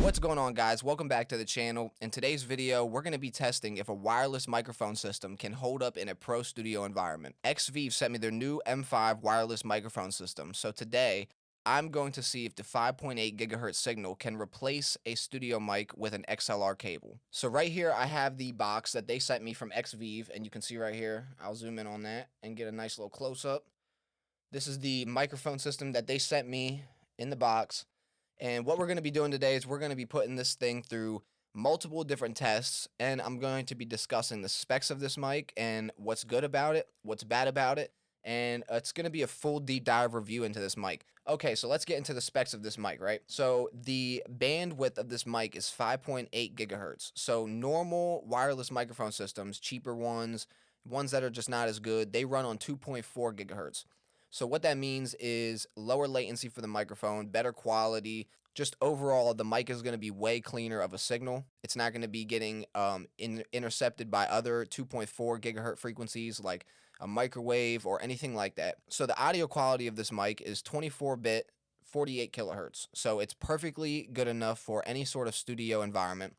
What's going on, guys? Welcome back to the channel. In today's video, we're going to be testing if a wireless microphone system can hold up in a pro studio environment. Xvive sent me their new M5 wireless microphone system. So today, I'm going to see if the 5.8 gigahertz signal can replace a studio mic with an XLR cable. So right here, I have the box that they sent me from Xvive, and you can see right here, I'll zoom in on that and get a nice little close-up. This is the microphone system that they sent me in the box. And what we're going to be doing today is we're going to be putting this thing through multiple different tests, and I'm going to be discussing the specs of this mic and what's good about it, what's bad about it, and it's going to be a full deep dive review into this mic. Okay, so let's get into the specs of this mic, right? So the bandwidth of this mic is 5.8 gigahertz. So normal wireless microphone systems, cheaper ones that are just not as good, they run on 2.4 gigahertz. So what that means is lower latency for the microphone, better quality. Just overall, the mic is going to be way cleaner of a signal. It's not going to be getting intercepted by other 2.4 gigahertz frequencies like a microwave or anything like that. So the audio quality of this mic is 24-bit, 48 kilohertz. So it's perfectly good enough for any sort of studio environment.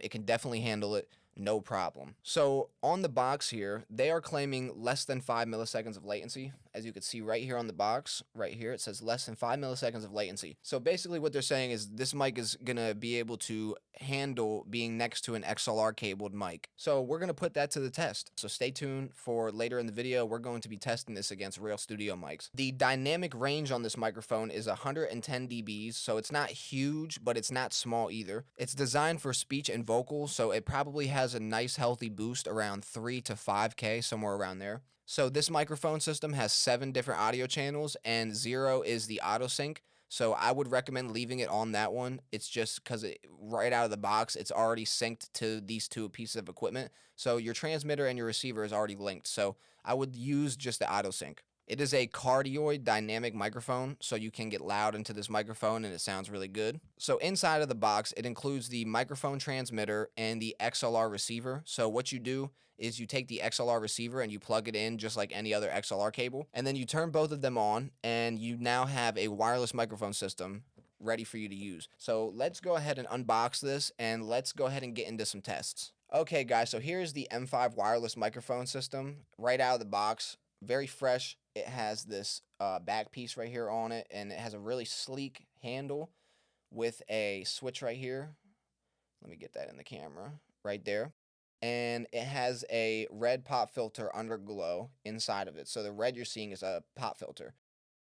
It can definitely handle it. No problem. So on the box here, they are claiming less than 5 milliseconds of latency. As you can see right here on the box, right here, it says less than 5 milliseconds of latency. So basically what they're saying is this mic is going to be able to handle being next to an XLR cabled mic. So we're going to put that to the test. So stay tuned for later in the video. We're going to be testing this against real studio mics. The dynamic range on this microphone is 110 dBs. So it's not huge, but it's not small either. It's designed for speech and vocal, so it probably has a nice healthy boost around 3 to 5K, somewhere around there. So this microphone system has 7 different audio channels, and 0 is the auto sync. So I would recommend leaving it on that one. It's just because right out of the box, it's already synced to these two pieces of equipment. So your transmitter and your receiver is already linked. So I would use just the auto sync. It is a cardioid dynamic microphone, so you can get loud into this microphone and it sounds really good. So inside of the box, it includes the microphone transmitter and the XLR receiver. So what you do is you take the XLR receiver and you plug it in just like any other XLR cable, and then you turn both of them on, and you now have a wireless microphone system ready for you to use. So let's go ahead and unbox this, and let's go ahead and get into some tests. Okay, guys, so here's the M5 wireless microphone system right out of the box. Very fresh. It has this back piece right here on it, and it has a really sleek handle with a switch right here. Let me get that in the camera right there. And it has a red pop filter underglow inside of it. So the red you're seeing is a pop filter,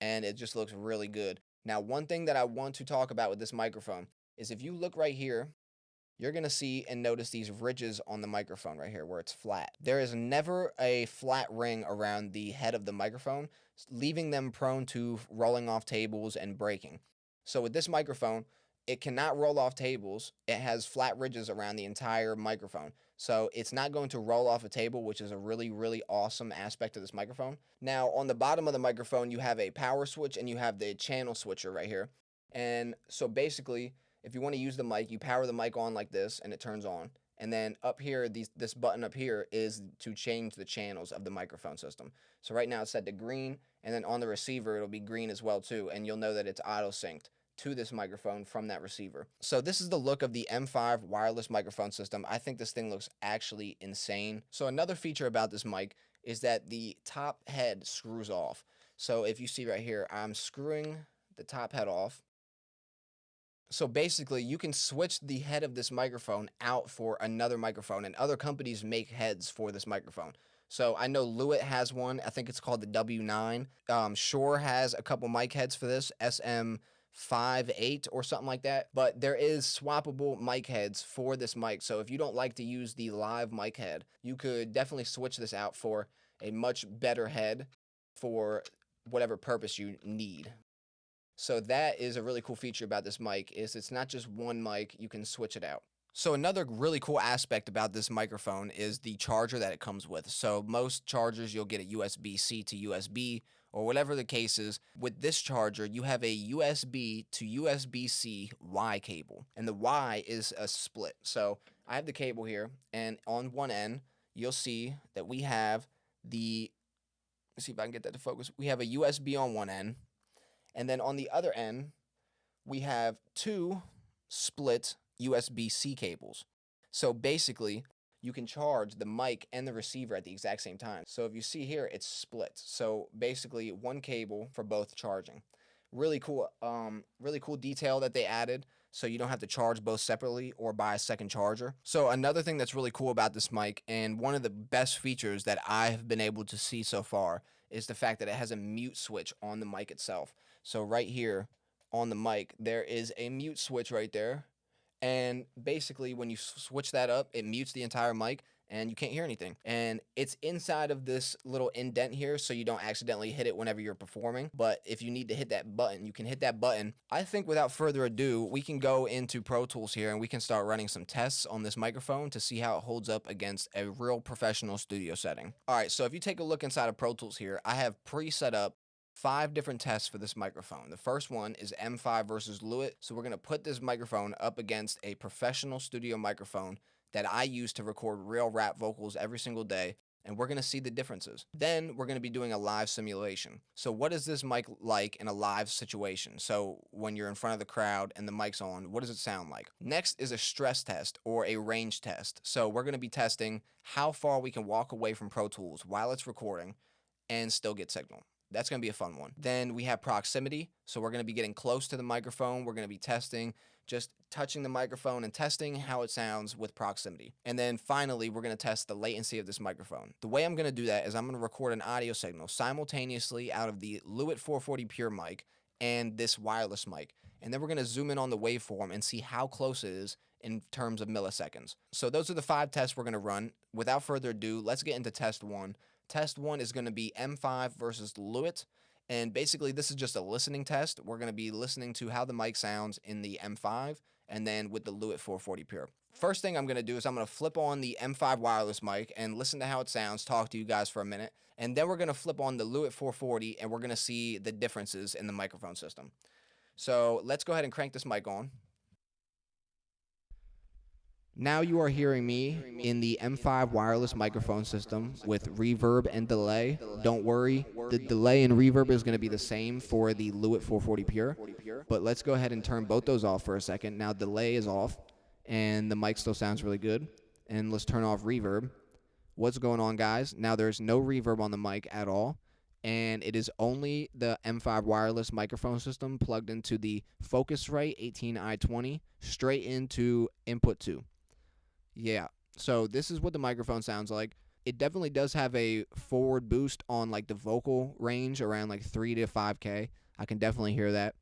and it just looks really good. Now, one thing that I want to talk about with this microphone is if you look right here, you're going to see and notice these ridges on the microphone right here where it's flat. There is never a flat ring around the head of the microphone, leaving them prone to rolling off tables and breaking. So with this microphone, it cannot roll off tables. It has flat ridges around the entire microphone. So it's not going to roll off a table, which is a really, really awesome aspect of this microphone. Now, on the bottom of the microphone, you have a power switch and you have the channel switcher right here. And so basically, if you want to use the mic, you power the mic on like this and it turns on. And then up here, this button up here is to change the channels of the microphone system. So right now it's set to green, and then on the receiver, it'll be green as well too. And you'll know that it's auto synced to this microphone from that receiver. So this is the look of the M5 wireless microphone system. I think this thing looks actually insane. So another feature about this mic is that the top head screws off. So if you see right here, I'm screwing the top head off. So basically, you can switch the head of this microphone out for another microphone, and other companies make heads for this microphone. So I know Lewitt has one. I think it's called the W9. Shure has a couple mic heads for this, SM58 or something like that. But there is swappable mic heads for this mic. So if you don't like to use the live mic head, you could definitely switch this out for a much better head for whatever purpose you need. So that is a really cool feature about this mic, is it's not just one mic, you can switch it out. So another really cool aspect about this microphone is the charger that it comes with. So most chargers, you'll get a USB-C to USB or whatever the case is. With this charger, you have a USB to USB-C Y cable, and the Y is a split. So I have the cable here, and on one end, you'll see that we have let's see if I can get that to focus. We have a USB on one end. And then on the other end, we have two split USB-C cables. So basically, you can charge the mic and the receiver at the exact same time. So if you see here, it's split. So basically, one cable for both charging. Really cool detail that they added, so you don't have to charge both separately or buy a second charger. So another thing that's really cool about this mic, and one of the best features that I have been able to see so far, is the fact that it has a mute switch on the mic itself. So right here on the mic, there is a mute switch right there. And basically, when you switch that up, it mutes the entire mic and you can't hear anything. And it's inside of this little indent here, so you don't accidentally hit it whenever you're performing. But if you need to hit that button, you can hit that button. I think without further ado, we can go into Pro Tools here and we can start running some tests on this microphone to see how it holds up against a real professional studio setting. All right, so if you take a look inside of Pro Tools here, I have pre-set up 5 different tests for this microphone. The first one is M5 versus Lewitt. So we're going to put this microphone up against a professional studio microphone that I use to record real rap vocals every single day, and we're going to see the differences. Then we're going to be doing a live simulation. So what is this mic like in a live situation? So when you're in front of the crowd and the mic's on, what does it sound like? Next is a stress test or a range test. So we're going to be testing how far we can walk away from Pro Tools while it's recording and still get signal. That's going to be a fun one. Then we have proximity. So we're going to be getting close to the microphone. We're going to be testing, just touching the microphone and testing how it sounds with proximity. And then finally, we're going to test the latency of this microphone. The way I'm going to do that is I'm going to record an audio signal simultaneously out of the Lewitt 440 Pure mic and this wireless mic. And then we're going to zoom in on the waveform and see how close it is in terms of milliseconds. So those are the 5 tests we're going to run. Without further ado, let's get into test 1. Test 1 is going to be M5 versus Lewitt, and basically this is just a listening test. We're going to be listening to how the mic sounds in the M5 and then with the Lewitt 440 Pure. First thing I'm going to do is I'm going to flip on the M5 wireless mic and listen to how it sounds, talk to you guys for a minute, and then we're going to flip on the Lewitt 440 and we're going to see the differences in the microphone system. So let's go ahead and crank this mic on. Now you are hearing me in the M5 wireless microphone system with reverb and delay. Don't worry, the delay and reverb is going to be the same for the Lewitt 440 Pure, but let's go ahead and turn both those off for a second. Now delay is off, and the mic still sounds really good. And let's turn off reverb. What's going on, guys? Now there's no reverb on the mic at all, and it is only the M5 wireless microphone system plugged into the Focusrite 18i20 straight into input 2. Yeah, so this is what the microphone sounds like. It definitely does have a forward boost on like the vocal range around like 3 to 5K. I can definitely hear that.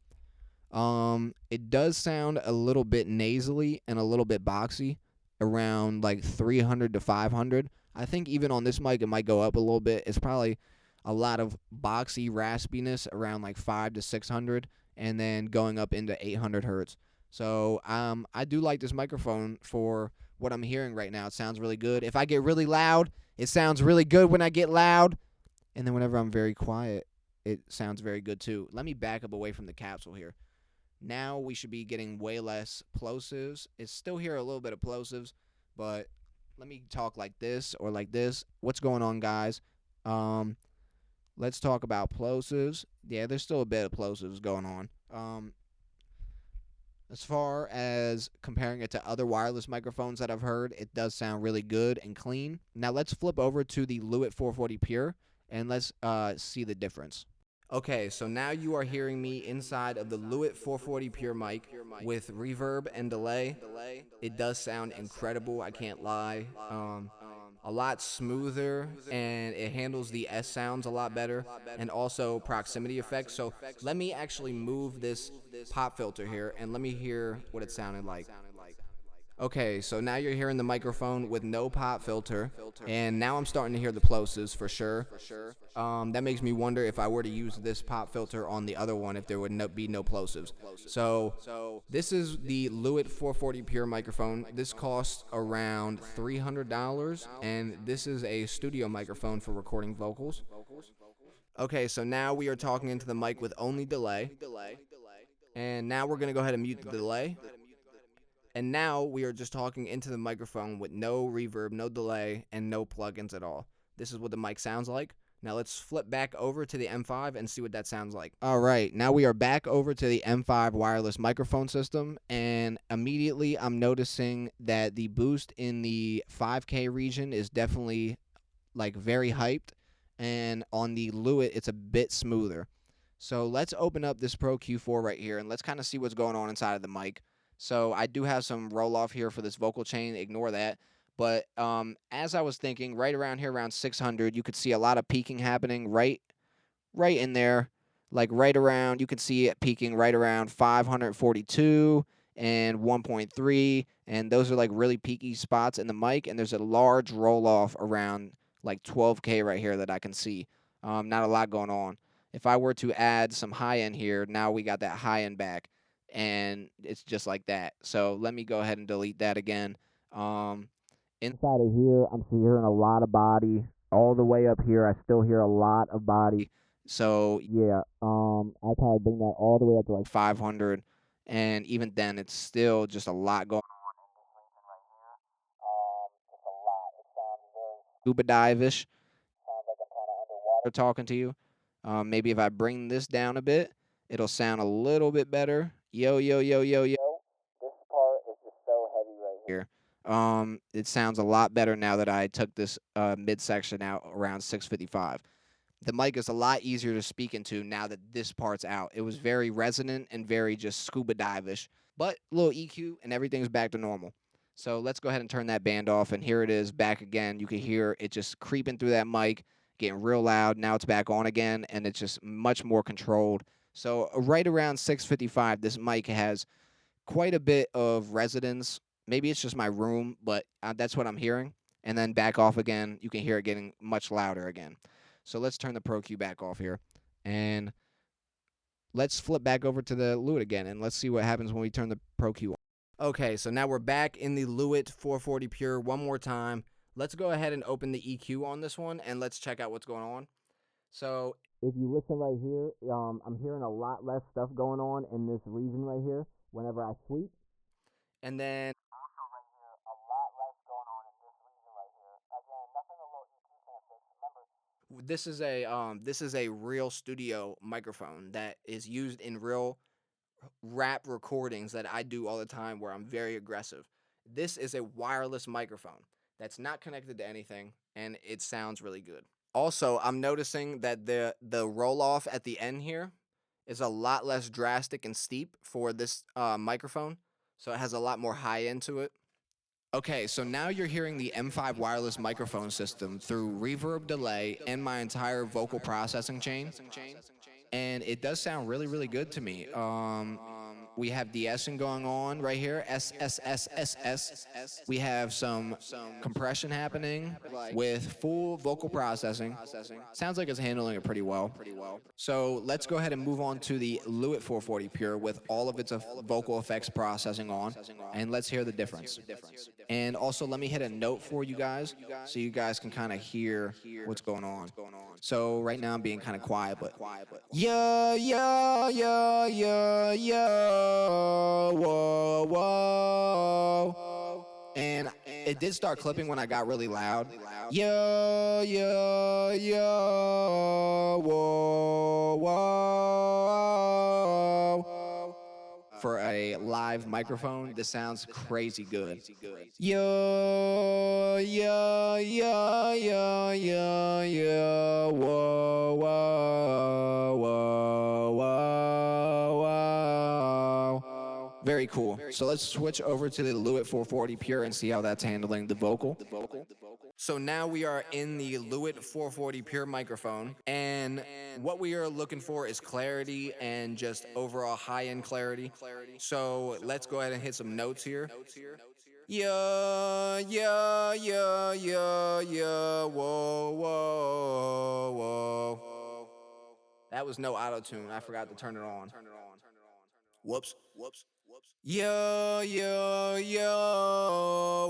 It does sound a little bit nasally and a little bit boxy around like 300 to 500. I think even on this mic it might go up a little bit. It's probably a lot of boxy raspiness around like 5 to 600 and then going up into 800 hertz. So I do like this microphone for what I'm hearing right now. It sounds really good. If I get really loud, it sounds really good when I get loud. And then whenever I'm very quiet, it sounds very good too. Let me back up away from the capsule here. Now we should be getting way less plosives. It's still here a little bit of plosives, but let me talk like this or like this. What's going on, guys? Let's talk about plosives. Yeah, there's still a bit of plosives going on. As far as comparing it to other wireless microphones that I've heard, it does sound really good and clean. Now let's flip over to the Lewitt 440 Pure and let's see the difference. Okay, so now you are hearing me inside of the Lewitt 440 Pure mic with reverb and delay. It does sound incredible, I can't lie. A lot smoother, and it handles the S sounds a lot better, and also proximity effects. So let me actually move this pop filter here and let me hear what it sounded like. Okay, so now you're hearing the microphone with no pop filter, and now I'm starting to hear the plosives for sure. That makes me wonder if I were to use this pop filter on the other one, if there would be no plosives. So this is the Lewitt 440 Pure microphone. This costs around $300, and this is a studio microphone for recording vocals. Okay, so now we are talking into the mic with only delay, and now we're going to go ahead and mute the delay. And now we are just talking into the microphone with no reverb, no delay, and no plugins at all. This is what the mic sounds like. Now let's flip back over to the M5 and see what that sounds like. All right, now we are back over to the M5 wireless microphone system, and immediately I'm noticing that the boost in the 5K region is definitely like very hyped, and on the Lewitt it's a bit smoother. So let's open up this Pro Q4 right here and let's kind of see what's going on inside of the mic. So I do have some roll off here for this vocal chain, ignore that. But as I was thinking, right around here, around 600, you could see a lot of peaking happening right in there, like right around. You can see it peaking right around 542 and 1.3, and those are like really peaky spots in the mic. And there's a large roll off around like 12K right here that I can see. Not a lot going on. If I were to add some high end here, now we got that high end back, and it's just like that. So let me go ahead and delete that again. Inside of here, I'm hearing a lot of body. All the way up here, I still hear a lot of body. So yeah, I'll probably bring that all the way up to like 500, and even then, it's still just a lot going on. Just a lot. It sounds very scuba dive-ish. Sounds like I'm kind of underwater talking to you. Maybe if I bring this down a bit, it'll sound a little bit better. Yo, yo, yo, yo, yo. This part is just so heavy right here. It sounds a lot better now that I took this midsection out around 655. The mic is a lot easier to speak into now that this part's out. It was very resonant and very just scuba dive-ish, but a little EQ and everything's back to normal. So let's go ahead and turn that band off, and here it is back again. You can hear it just creeping through that mic, getting real loud. Now it's back on again, and it's just much more controlled. So right around 655, this mic has quite a bit of resonance. Maybe it's just my room, but that's what I'm hearing. And then back off again, you can hear it getting much louder again. So let's turn the Pro Q back off here, and let's flip back over to the Lewitt again, and let's see what happens when we turn the Pro Q on. Okay, so now we're back in the Lewitt 440 Pure one more time. Let's go ahead and open the EQ on this one, and let's check out what's going on. So if you listen right here, I'm hearing a lot less stuff going on in this region right here whenever I sweep. And then also right here, a lot less going on in this region right here. Again, nothing a little EQ can't fix. Remember, this is a real studio microphone that is used in real rap recordings that I do all the time where I'm very aggressive. This is a wireless microphone that's not connected to anything, and it sounds really good. Also, I'm noticing that the roll off at the end here is a lot less drastic and steep for this microphone, so it has a lot more high end to it. Okay, so now you're hearing the M5 wireless microphone system through reverb delay and my entire vocal processing chain. And it does sound really, really good to me. We have de-essing going on right here, S S S S S. We have some compression happening with full vocal processing. Sounds like it's handling it pretty well. So let's go ahead and move on to the Lewitt 440 Pure with all of its vocal effects processing on, and let's hear the difference. And also, let me hit a note for you guys so you guys can kind of hear what's going on. So right now I'm being kind of quiet, but yeah, yeah, yeah, yeah, yeah, whoa, whoa. And it did start clipping when I got really loud. Yeah, yeah, yeah, whoa, whoa. For a live microphone, this sounds crazy good. Yeah, yeah, yeah, yeah, yeah, yeah, whoa, whoa, whoa, whoa, whoa. Very cool. So let's switch over to the Lewitt 440 Pure and see how that's handling the vocal. So now we are in the Lewitt 440 Pure microphone, and what we are looking for is clarity and just overall high-end clarity. So let's go ahead and hit some notes here. Yeah, yeah, yeah, yeah, yeah, whoa, whoa, whoa. That was no auto-tune. I forgot to turn it on. Whoops. Yeah, yeah, yeah, whoa,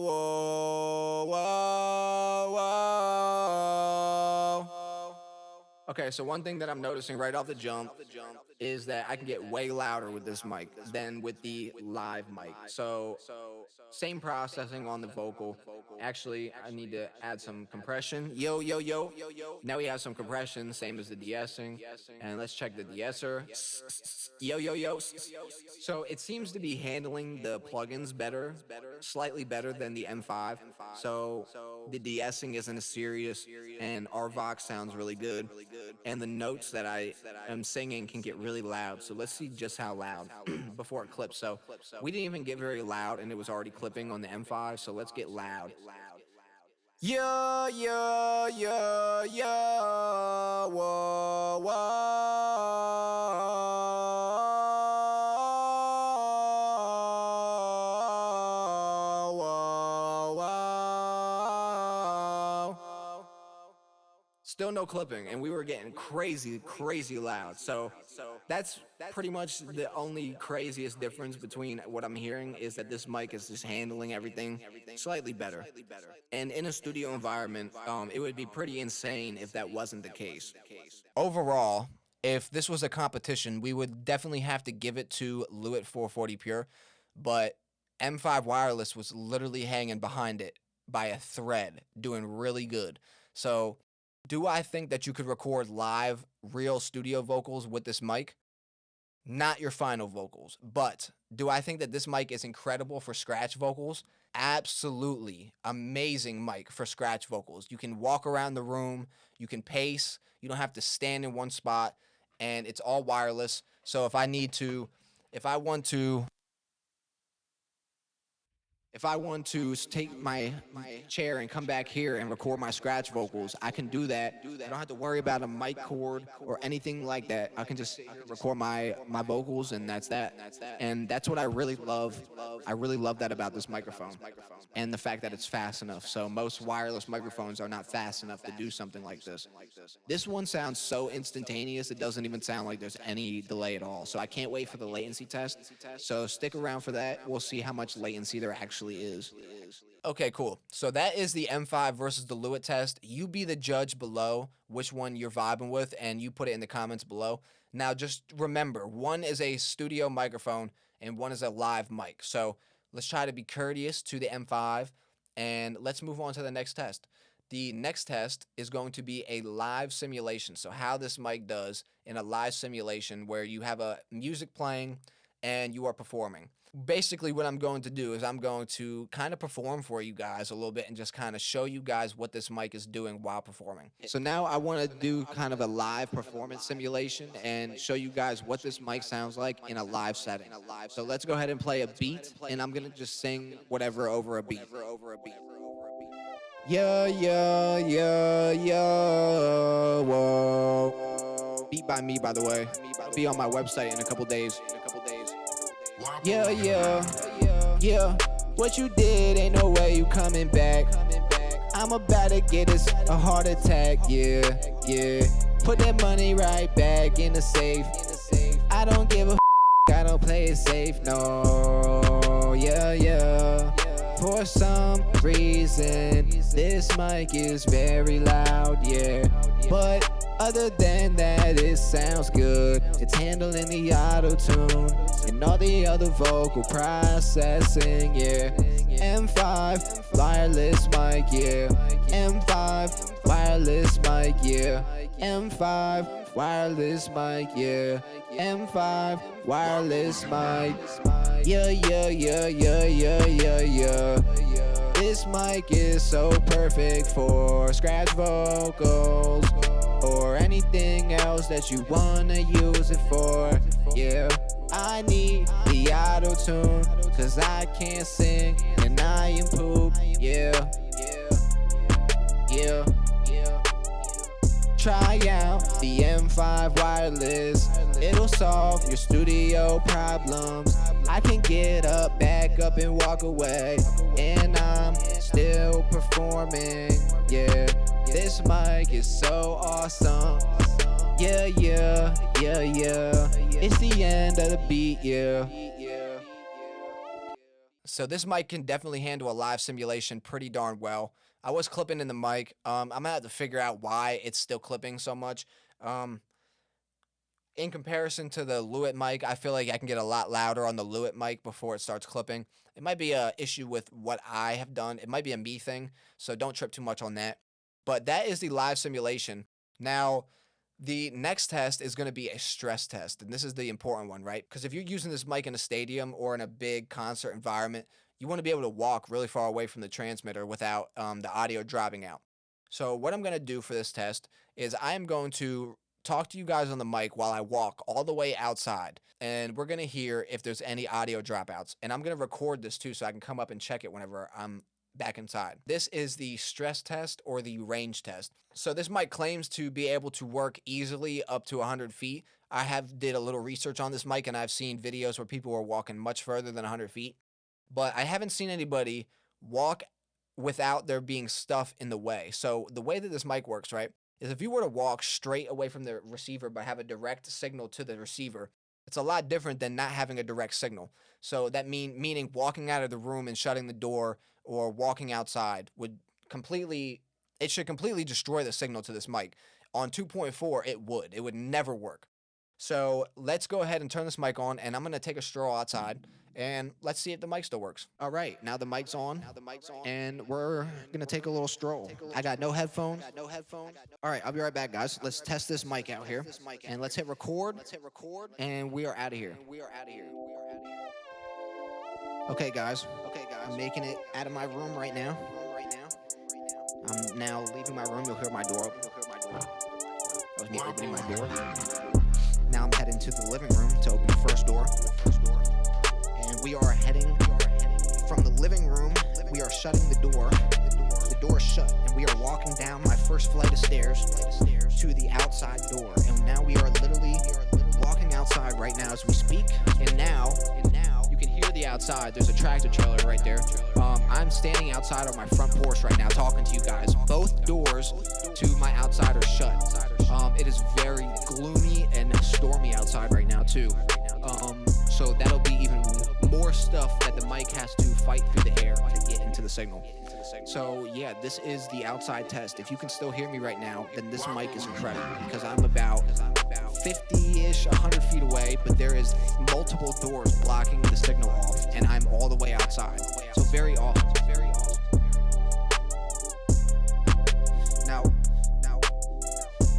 whoa, whoa. Okay, so one thing that I'm noticing right off the jump is that I can get way louder with this mic than with the live mic. So same processing on the vocal. Actually, I need to add some compression. Yo, yo, yo. Now we have some compression, same as the de-essing. And let's check the de-esser. Yo, yo, yo. So it seems to be handling the plugins better, slightly better than the M5. So the de-essing isn't as serious, and our Vox sounds really good. And the notes that I am singing can get really loud. So let's see just how loud before it clips. So we didn't even get very loud, and it was already clipping on the M5. So let's get loud. Yeah, yeah, yeah, yeah, whoa, whoa, whoa, whoa. Still no clipping, and we were getting crazy, crazy loud. So that's pretty much the only craziest difference between what I'm hearing is that this mic is just handling everything slightly better. And in a studio environment, it would be pretty insane if that wasn't the case. Overall, if this was a competition, we would definitely have to give it to Lewitt 440 Pure, but M5 Wireless was literally hanging behind it by a thread, doing really good. So, do I think that you could record live, real studio vocals with this mic? Not your final vocals, but do I think that this mic is incredible for scratch vocals? Absolutely. Amazing mic for scratch vocals. You can walk around the room, you can pace, you don't have to stand in one spot, and it's all wireless. So if I want to if I want to take my chair and come back here and record my scratch vocals, I can do that. I don't have to worry about a mic cord or anything like that. I can just record my vocals, and that's that. And that's what I really love. I really love that about this microphone, and the fact that it's fast enough. So most wireless microphones are not fast enough to do something like this. This one sounds so instantaneous, it doesn't even sound like there's any delay at all. So I can't wait for the latency test. So stick around for that. We'll see how much latency there actually is. Okay, cool. So that is the M5 versus the Lewitt test. You be the judge below which one you're vibing with, and you put it in the comments below. Now, just remember, one is a studio microphone and one is a live mic. So let's try to be courteous to the M5, and let's move on to the next test. The next test is going to be a live simulation. So how this mic does in a live simulation where you have a music playing and you are performing. Basically, what I'm going to do is I'm going to kind of perform for you guys a little bit and just kind of show you guys what this mic is doing while performing. So now I want to do kind of a live performance simulation and show you guys what this mic sounds like in a live setting. So let's go ahead and play a beat, and I'm going to just sing whatever over a beat. Yeah, yeah, yeah, yeah, whoa. Beat by me, by the way. Be on my website in a couple days. Yeah, yeah, yeah. What you did, ain't no way you coming back. I'm about to get us a heart attack, yeah, yeah. Put that money right back in the safe. I don't give a I don't play it safe, no, yeah, yeah. For some reason, this mic is very loud, yeah. But other than that, it sounds good. It's handling the auto-tune and all the other vocal processing, yeah. M5 wireless mic, yeah. M5 wireless mic, yeah. M5 wireless mic, yeah. M5 wireless mic. Yeah, yeah, yeah, yeah, yeah, yeah, yeah. This mic is so perfect for scratch vocals or anything else that you wanna use it for. Yeah, I need the auto-tune, cause I can't sing and I am poop. Yeah, yeah. Try out the M5 wireless. It'll solve your studio problems. I can get up, back up, and walk away, and I'm still performing. Yeah, this mic is so awesome. Yeah, yeah, yeah, yeah. It's the end of the beat, yeah. So this mic can definitely handle a live simulation pretty darn well. I was clipping in the mic. I'm gonna have to figure out why it's still clipping so much. In comparison to the Lewitt mic, I feel like I can get a lot louder on the Lewitt mic before it starts clipping. It might be a issue with what I have done. It might be a me thing, so don't trip too much on that. But that is the live simulation. Now, the next test is going to be a stress test, and this is the important one, right? Because if you're using this mic in a stadium or in a big concert environment, you want to be able to walk really far away from the transmitter without the audio dropping out. So what I'm going to do for this test is I am going to talk to you guys on the mic while I walk all the way outside, and we're going to hear if there's any audio dropouts. And I'm going to record this too so I can come up and check it whenever I'm back inside. This is the stress test or the range test. So this mic claims to be able to work easily up to 100 feet. I have did a little research on this mic, and I've seen videos where people were walking much further than 100 feet. But I haven't seen anybody walk without there being stuff in the way. So the way that this mic works, right, is if you were to walk straight away from the receiver but have a direct signal to the receiver, it's a lot different than not having a direct signal. So that meaning walking out of the room and shutting the door or walking outside should completely destroy the signal to this mic. On 2.4, it would never work. So let's go ahead and turn this mic on, and I'm going to take a stroll outside, and let's see if the mic still works. All right, now the mic's on, and we're going to take a little stroll. I got no headphones. All right, I'll be right back, guys. Let's test this mic out here, and let's hit record, and we are out of here. Okay, guys, I'm making it out of my room right now. I'm now leaving my room. You'll hear my door open. That was me opening my door. Now I'm heading to the living room to open the first door. And we are heading from the living room. We are shutting the door. The door is shut. And we are walking down my first flight of stairs to the outside door. And now we are literally walking outside right now as we speak. And now you can hear the outside. There's a tractor trailer right there. I'm standing outside on my front porch right now talking to you guys. Both doors to my outside are shut. It is very gloomy and stormy outside right now too. So that'll be even more stuff that the mic has to fight through the air to get into the signal. So yeah, this is the outside test. If you can still hear me right now, then this mic is incredible because I'm about 50-ish, 100 feet away, but there is multiple doors blocking the signal off, and I'm all the way outside. So very awesome.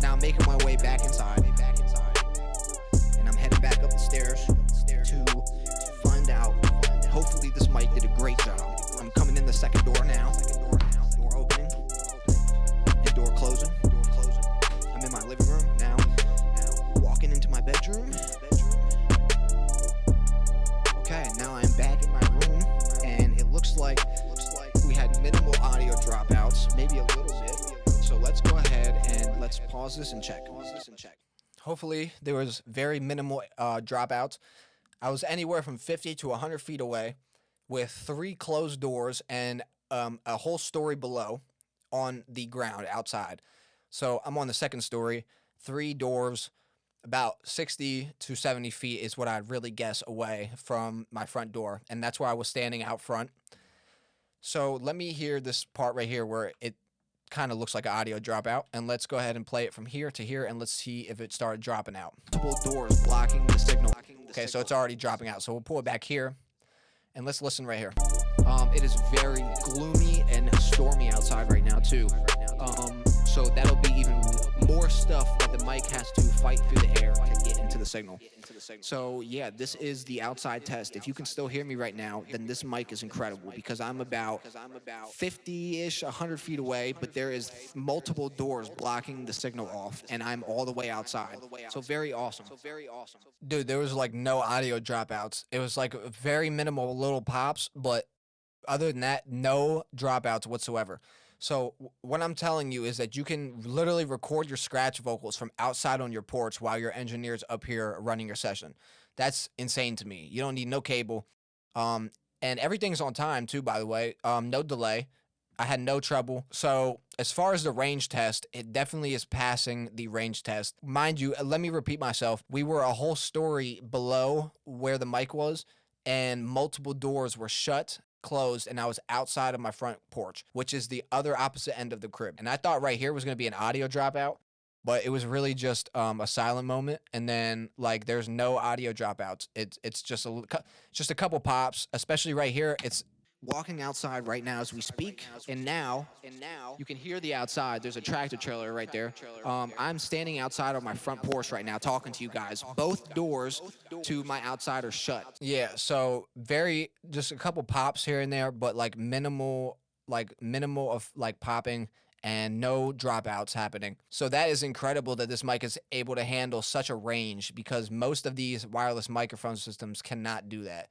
Now I'm making my way back inside, and I'm heading back up the stairs to find out. Hopefully this mic did a great job. I'm coming in the second door now. Door opening and door closing. I'm in my living room now. Walking into my bedroom. Okay, now I'm back in my room, and it looks like we had minimal audio dropouts, maybe a little bit. So let's go ahead and let's pause this and check. Hopefully there was very minimal dropouts. I was anywhere from 50 to 100 feet away with 3 closed doors and a whole story below on the ground outside. So I'm on the second story, 3 doors, about 60 to 70 feet is what I'd really guess away from my front door. And that's where I was standing out front. So let me hear this part right here where it kind of looks like an audio dropout, and let's go ahead and play it from here to here, and let's see if it started dropping out. Multiple doors blocking the signal. Okay, so it's already dropping out. So we'll pull it back here, and let's listen right here. It is very gloomy and stormy outside right now too. So that'll be even more stuff that the mic has to fight through the air to get into the signal. So yeah, this is the outside test. If you can still hear me right now, then this mic is incredible because I'm about 50-ish, 100 feet away, but there is multiple doors blocking the signal off, and I'm all the way outside. So very awesome. Dude, there was like no audio dropouts. It was like very minimal little pops, but other than that, no dropouts whatsoever. So what I'm telling you is that you can literally record your scratch vocals from outside on your porch while your engineer's up here running your session. That's insane to me. You don't need no cable. And everything's on time too, by the way. No delay. I had no trouble. So as far as the range test, it definitely is passing the range test. Mind you, let me repeat myself. We were a whole story below where the mic was, and multiple doors were shut, closed, and I was outside of my front porch, which is the other opposite end of the crib. And I thought right here was going to be an audio dropout, but it was really just a silent moment, and then like there's no audio dropouts. It's just a couple pops, especially right here. It's walking outside right now as we speak, and now you can hear the outside. There's a tractor trailer right there. I'm standing outside on my front porch right now talking to you guys. Both doors to my outside are shut. Yeah, so very just a couple pops here and there, but like minimal of like popping and no dropouts happening. So that is incredible that this mic is able to handle such a range, because most of these wireless microphone systems cannot do that.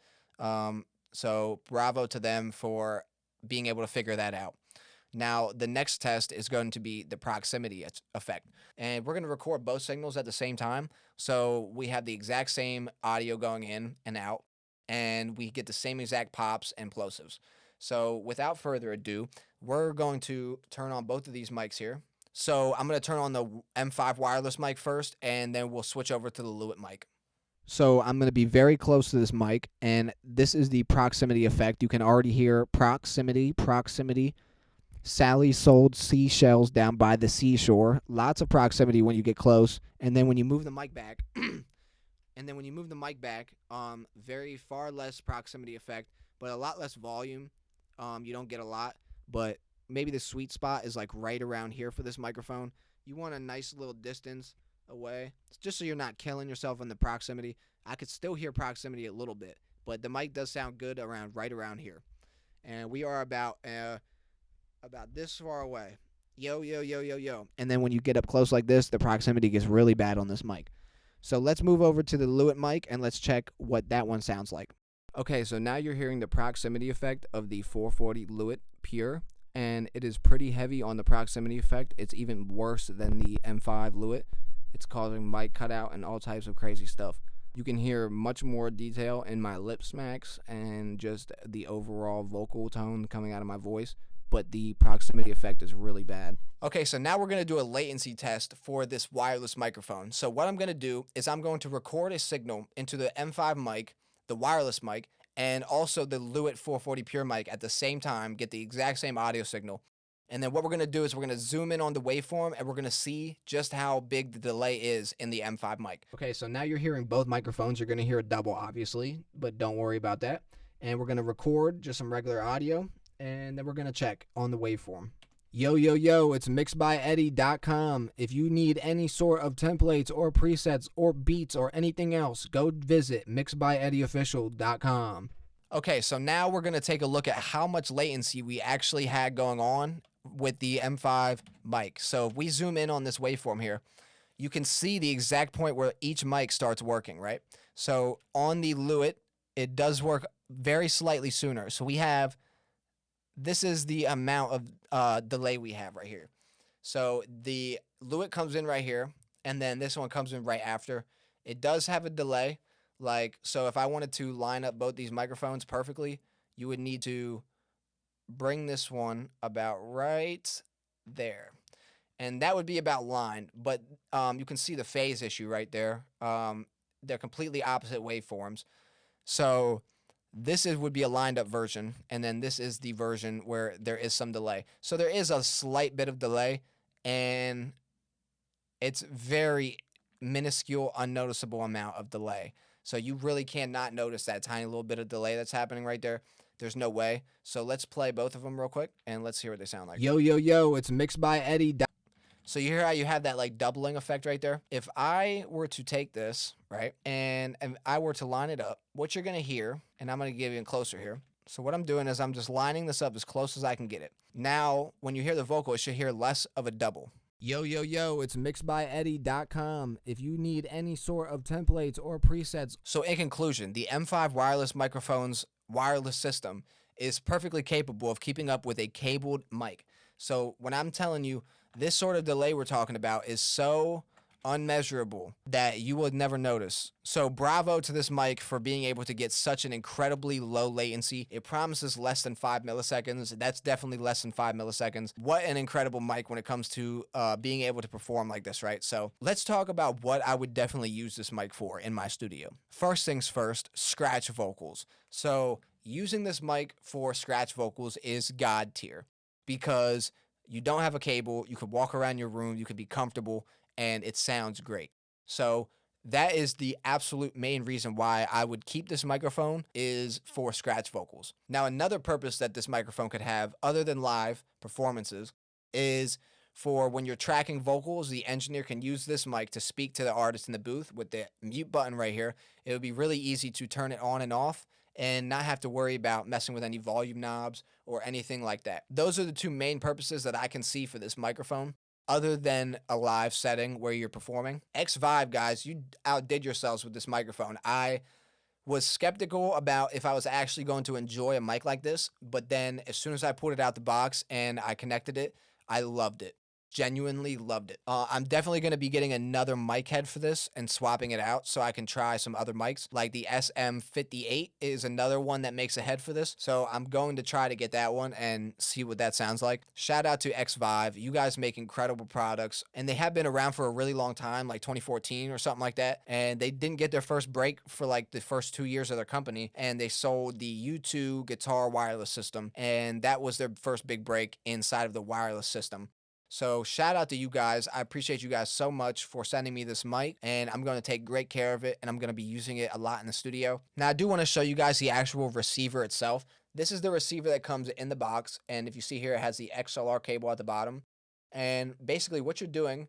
So bravo to them for being able to figure that out. Now, the next test is going to be the proximity effect. And we're going to record both signals at the same time. So we have the exact same audio going in and out, and we get the same exact pops and plosives. So without further ado, we're going to turn on both of these mics here. So I'm going to turn on the M5 wireless mic first, and then we'll switch over to the Lewitt mic. So I'm going to be very close to this mic, and this is the proximity effect. You can already hear proximity. Sally sold seashells down by the seashore. Lots of proximity when you get close, and then when you move the mic back, very far less proximity effect, but a lot less volume. You don't get a lot, but maybe the sweet spot is like right around here for this microphone. You want a nice little distance away, just so you're not killing yourself in the proximity. I could still hear proximity a little bit, but the mic does sound good right around here. And we are about this far away. Yo, yo, yo, yo, yo. And then when you get up close like this, the proximity gets really bad on this mic. So let's move over to the Lewitt mic and let's check what that one sounds like. Okay, so now you're hearing the proximity effect of the 440 Lewitt Pure, and it is pretty heavy on the proximity effect. It's even worse than the M5 Lewitt. It's causing mic cutout and all types of crazy stuff. You can hear much more detail in my lip smacks and just the overall vocal tone coming out of my voice, but the proximity effect is really bad. Okay, so now we're going to do a latency test for this wireless microphone. So what I'm going to do is I'm going to record a signal into the M5 mic, the wireless mic, and also the Lewitt 440 Pure mic at the same time, get the exact same audio signal. And then what we're going to do is we're going to zoom in on the waveform, and we're going to see just how big the delay is in the M5 mic. Okay, so now you're hearing both microphones. You're going to hear a double, obviously, but don't worry about that. And we're going to record just some regular audio, and then we're going to check on the waveform. Yo, yo, yo, it's mixedbyeddie.com. If you need any sort of templates or presets or beats or anything else, go visit mixedbyeddieofficial.com. Okay, so now we're going to take a look at how much latency we actually had going on with the M5 mic. So if we zoom in on this waveform here, you can see the exact point where each mic starts working, right? So on the Lewitt, it does work very slightly sooner. So this is the amount of delay we have right here. So the Lewitt comes in right here, and then this one comes in right after. It does have a delay. So if I wanted to line up both these microphones perfectly, you would need to bring this one about right there. And that would be about lined, but you can see the phase issue right there. They're completely opposite waveforms. So this would be a lined up version, and then this is the version where there is some delay. So there is a slight bit of delay, and it's very minuscule, unnoticeable amount of delay. So you really cannot notice that tiny little bit of delay that's happening right there. There's no way. So let's play both of them real quick, and let's hear what they sound like. Yo, yo, yo, it's Mixed by Eddie. So you hear how you have that like doubling effect right there? If I were to take this, right, and I were to line it up, what you're going to hear, and I'm going to give you a closer here. So what I'm doing is I'm just lining this up as close as I can get it. Now, when you hear the vocal, it should hear less of a double. Yo, yo, yo, it's mixedbyeddie.com. If you need any sort of templates or presets. So in conclusion, the M5 wireless microphone's wireless system is perfectly capable of keeping up with a cabled mic. So when I'm telling you, this sort of delay we're talking about is so unmeasurable that you would never notice. So bravo to this mic for being able to get such an incredibly low latency. It promises less than 5 milliseconds. That's definitely less than 5 milliseconds. What an incredible mic when it comes to being able to perform like this, right? So let's talk about what I would definitely use this mic for in my studio. First things first, scratch vocals. So using this mic for scratch vocals is God tier, because you don't have a cable, you could walk around your room, you could be comfortable, and it sounds great. So that is the absolute main reason why I would keep this microphone, is for scratch vocals. Now, another purpose that this microphone could have, other than live performances, is for when you're tracking vocals, the engineer can use this mic to speak to the artist in the booth with the mute button right here. It would be really easy to turn it on and off and not have to worry about messing with any volume knobs or anything like that. Those are the two main purposes that I can see for this microphone, other than a live setting where you're performing. Xvive, guys, you outdid yourselves with this microphone. I was skeptical about if I was actually going to enjoy a mic like this, but then as soon as I pulled it out the box and I connected it, I loved it. Genuinely loved it. I'm definitely going to be getting another mic head for this and swapping it out so I can try some other mics. Like the SM58 is another one that makes a head for this. So I'm going to try to get that one and see what that sounds like. Shout out to Xvive. You guys make incredible products, and they have been around for a really long time, like 2014 or something like that. And they didn't get their first break for like the first 2 years of their company, and they sold the U2 guitar wireless system, and that was their first big break inside of the wireless system. So shout out to you guys. I appreciate you guys so much for sending me this mic, and I'm going to take great care of it, and I'm going to be using it a lot in the studio. Now, I do want to show you guys the actual receiver itself. This is the receiver that comes in the box, and if you see here, it has the XLR cable at the bottom. And basically what you're doing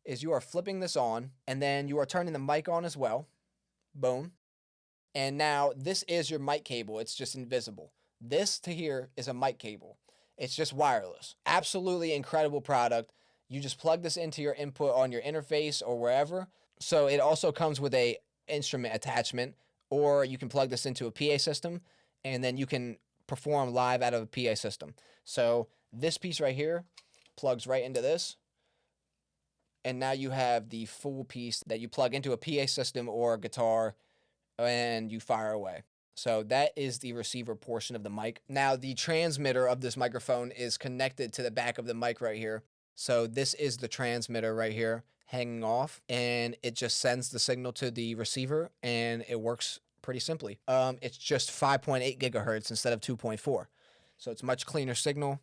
is you are flipping this on, and then you are turning the mic on as well. Boom. And now this is your mic cable. It's just invisible. This to here is a mic cable. It's just wireless. Absolutely incredible product. You just plug this into your input on your interface or wherever. So it also comes with a instrument attachment, or you can plug this into a PA system, and then you can perform live out of a PA system. So this piece right here plugs right into this, and now you have the full piece that you plug into a PA system or a guitar, and you fire away. So that is the receiver portion of the mic. Now, the transmitter of this microphone is connected to the back of the mic right here. So this is the transmitter right here hanging off, and it just sends the signal to the receiver, and it works pretty simply. It's just 5.8 gigahertz instead of 2.4. So it's much cleaner signal,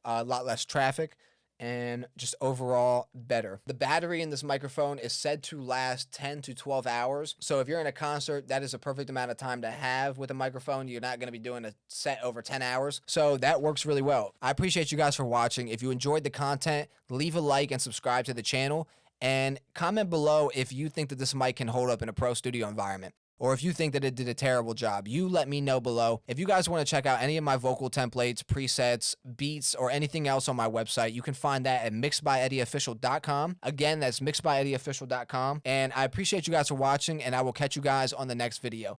a lot less traffic, and just overall better. The battery in this microphone is said to last 10 to 12 hours. So if you're in a concert, that is a perfect amount of time to have with a microphone. You're not going to be doing a set over 10 hours. So that works really well. I appreciate you guys for watching. If you enjoyed the content, leave a like and subscribe to the channel. And comment below if you think that this mic can hold up in a pro studio environment, or if you think that it did a terrible job. You let me know below. If you guys want to check out any of my vocal templates, presets, beats, or anything else on my website, you can find that at mixedbyeddieofficial.com. Again, that's mixedbyeddieofficial.com. And I appreciate you guys for watching, and I will catch you guys on the next video.